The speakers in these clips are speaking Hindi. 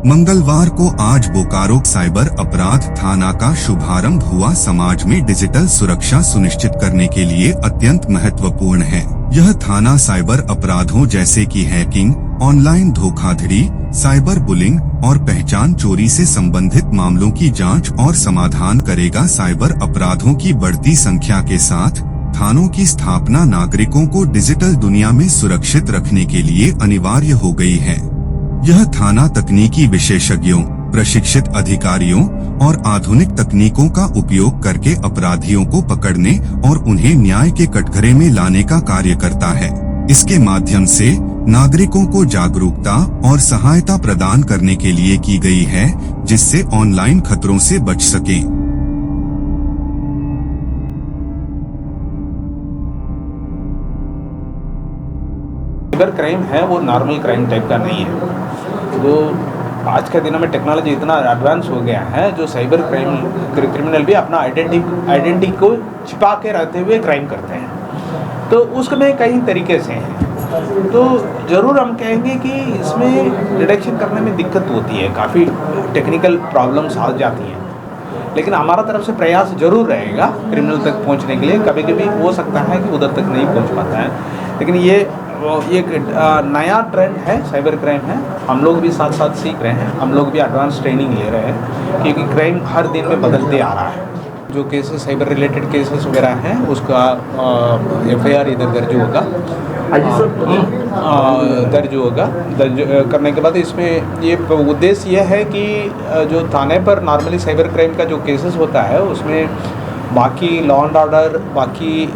मंगलवार को आज बोकारो साइबर अपराध थाना का शुभारंभ हुआ। समाज में डिजिटल सुरक्षा सुनिश्चित करने के लिए अत्यंत महत्वपूर्ण है। यह थाना साइबर अपराधों जैसे कि हैकिंग, ऑनलाइन धोखाधड़ी, साइबर बुलिंग और पहचान चोरी से संबंधित मामलों की जांच और समाधान करेगा। साइबर अपराधों की बढ़ती संख्या के साथ थानों की स्थापना नागरिकों को डिजिटल दुनिया में सुरक्षित रखने के लिए अनिवार्य हो गई है। यह थाना तकनीकी विशेषज्ञों, प्रशिक्षित अधिकारियों और आधुनिक तकनीकों का उपयोग करके अपराधियों को पकड़ने और उन्हें न्याय के कटघरे में लाने का कार्य करता है। इसके माध्यम से नागरिकों को जागरूकता और सहायता प्रदान करने के लिए की गई है, जिससे ऑनलाइन खतरों से बच सकें। साइबर क्राइम है वो नॉर्मल क्राइम टाइप का नहीं है। तो आज के दिनों में टेक्नोलॉजी इतना एडवांस हो गया है, जो साइबर क्रिमिनल भी अपना आइडेंटिटी को छिपा के रहते हुए क्राइम करते हैं। तो उसमें कई तरीके से हैं। तो ज़रूर हम कहेंगे कि इसमें डिटेक्शन करने में दिक्कत होती है, काफ़ी टेक्निकल प्रॉब्लम्स आ जाती हैं, लेकिन हमारा तरफ से प्रयास जरूर रहेगा क्रिमिनल तक पहुंचने के लिए। कभी कभी हो सकता है कि उधर तक नहीं पहुंच पाता है, लेकिन ये एक नया ट्रेंड है, साइबर क्राइम है। हम लोग भी साथ साथ सीख रहे हैं, हम लोग भी एडवांस ट्रेनिंग ले रहे हैं, क्योंकि क्राइम हर दिन में बदलते आ रहा है। जो केसेस साइबर रिलेटेड केसेस वगैरह हैं, उसका एफआईआर इधर दर्ज होगा। दर्ज करने के बाद इसमें ये उद्देश्य यह है कि जो थाने पर नॉर्मली साइबर क्राइम का जो केसेस होता है, उसमें बाकी लॉ एंड ऑर्डर, बाकी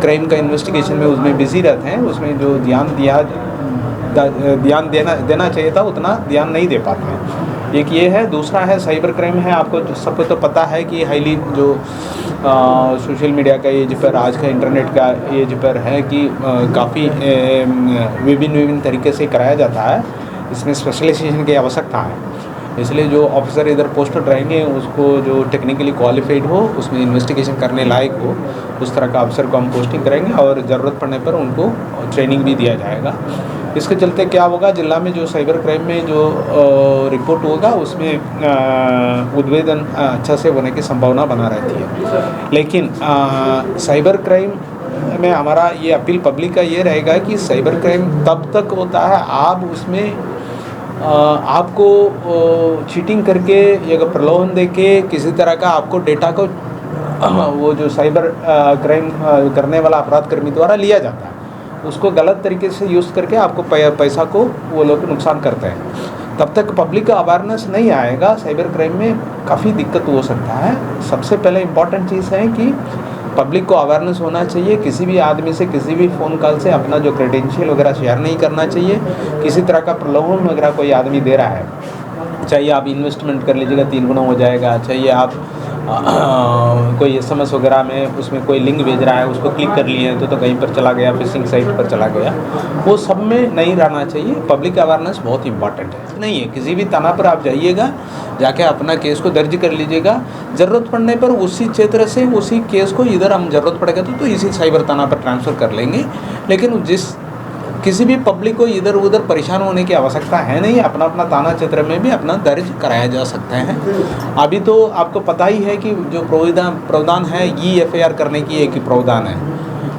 क्राइम का इन्वेस्टिगेशन में उसमें बिजी रहते हैं। उसमें जो ध्यान देना चाहिए था, उतना ध्यान नहीं दे पाते हैं। एक ये है। दूसरा है साइबर क्राइम है, आपको सबको तो पता है कि हाईली जो सोशल मीडिया का एज पर, आज का इंटरनेट का एज पर है कि काफ़ी विभिन्न तरीके से कराया जाता है। इसमें स्पेशलाइजेशन की आवश्यकता है, इसलिए जो ऑफिसर इधर पोस्टेड रहेंगे, उसको जो टेक्निकली क्वालिफाइड हो, उसमें इन्वेस्टिगेशन करने लायक हो, उस तरह का अफसर को हम पोस्टिंग करेंगे और ज़रूरत पड़ने पर उनको ट्रेनिंग भी दिया जाएगा। इसके चलते क्या होगा, जिला में जो साइबर क्राइम में जो रिपोर्ट होगा, उसमें उद्भेदन अच्छा से होने की संभावना बना रहती है। लेकिन साइबर क्राइम में हमारा ये अपील पब्लिक का ये रहेगा कि साइबर क्राइम तब तक होता है, आप उसमें आपको चीटिंग करके या प्रलोभन देके किसी तरह का आपको डेटा को वो जो साइबर क्राइम करने वाला अपराध कर्मी द्वारा लिया जाता है, उसको गलत तरीके से यूज़ करके आपको पैसा को वो लोग नुकसान करते हैं। तब तक पब्लिक का अवेयरनेस नहीं आएगा, साइबर क्राइम में काफ़ी दिक्कत हो सकता है। सबसे पहले इम्पॉर्टेंट चीज़ है कि पब्लिक को अवेयरनेस होना चाहिए। किसी भी आदमी से, किसी भी फ़ोन कॉल से अपना जो क्रेडेंशियल वगैरह शेयर नहीं करना चाहिए। किसी तरह का प्रलोभन वगैरह कोई आदमी दे रहा है, चाहिए आप इन्वेस्टमेंट कर लीजिएगा 3 गुना हो जाएगा, चाहिए आप कोई एसएमएस वगैरह में उसमें कोई लिंक भेज रहा है, उसको क्लिक कर लिए तो कहीं पर चला गया, फिशिंग साइट पर चला गया, वो सब में नहीं रहना चाहिए। पब्लिक अवेयरनेस बहुत इंपॉर्टेंट है। नहीं है, किसी भी थाना पर आप जाइएगा, जाके अपना केस को दर्ज कर लीजिएगा। ज़रूरत पड़ने पर उसी क्षेत्र से उसी केस को इधर हम ज़रूरत पड़ेगा तो इसी साइबर थाना पर ट्रांसफ़र कर लेंगे। लेकिन किसी भी पब्लिक को इधर उधर परेशान होने की आवश्यकता है नहीं। अपना अपना थाना क्षेत्र में भी अपना दर्ज कराया जा सकता है। अभी तो आपको पता ही है कि जो प्रावधान है, EFIR करने की एक ही प्रावधान है।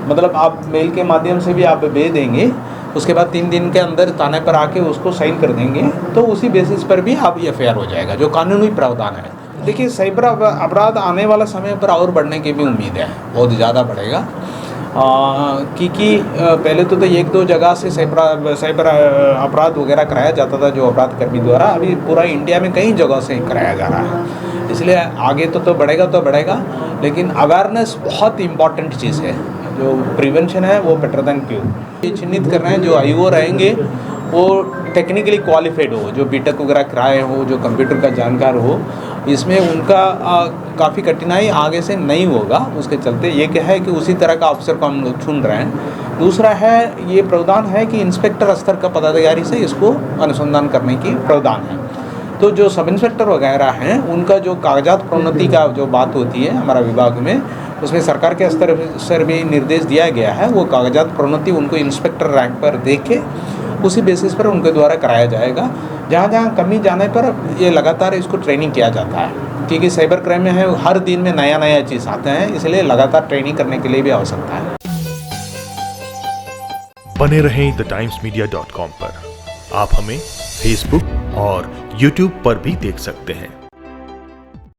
मतलब आप मेल के माध्यम से भी आप भेज देंगे, उसके बाद 3 दिन के अंदर थाने पर आके उसको साइन कर देंगे, तो उसी बेसिस पर भी आप EFIR हो जाएगा, जो कानूनी प्रावधान है। देखिए, साइबर अपराध आने वाला समय पर और बढ़ने की भी उम्मीद है, बहुत ज़्यादा बढ़ेगा। क्योंकि पहले तो 1-2 जगह से साइबर अपराध वगैरह कराया जाता था जो अपराध कर्मी द्वारा, अभी पूरा इंडिया में कई जगह से कराया जा रहा है। इसलिए आगे तो बढ़ेगा, लेकिन अवेयरनेस बहुत इम्पॉर्टेंट चीज़ है। जो प्रिवेंशन है वो बेटर देन क्योर। ये चिन्हित कर रहे हैं, जो आईओ रहेंगे वो टेक्निकली क्वालिफाइड हो, जो बीटेक वगैरह कराए हो, जो कंप्यूटर का जानकार हो। इसमें उनका काफ़ी कठिनाई आगे से नहीं होगा। उसके चलते ये क्या है कि उसी तरह का अफसर को हम लोग चुन रहे हैं। दूसरा है, ये प्रावधान है कि इंस्पेक्टर स्तर का पदाधिकारी से इसको अनुसंधान करने की प्रावधान है। तो जो सब इंस्पेक्टर वगैरह हैं, उनका जो कागजात प्रोन्नति का जो बात होती है हमारा विभाग में, उसमें सरकार के स्तर भी निर्देश दिया गया है। वो कागजात प्रोन्नति उनको इंस्पेक्टर रैंक पर देख के उसी बेसिस पर उनके द्वारा कराया जाएगा। जहाँ जहाँ कमी जाने पर ये लगातार इसको ट्रेनिंग किया जाता है, क्योंकि साइबर क्राइम में है हर दिन में नया नया चीज़ आते हैं, इसलिए लगातार ट्रेनिंग करने के लिए भी आवश्यकता है। बने रहें thetimesmedia.com पर। आप हमें फेसबुक और यूट्यूब पर भी देख सकते हैं।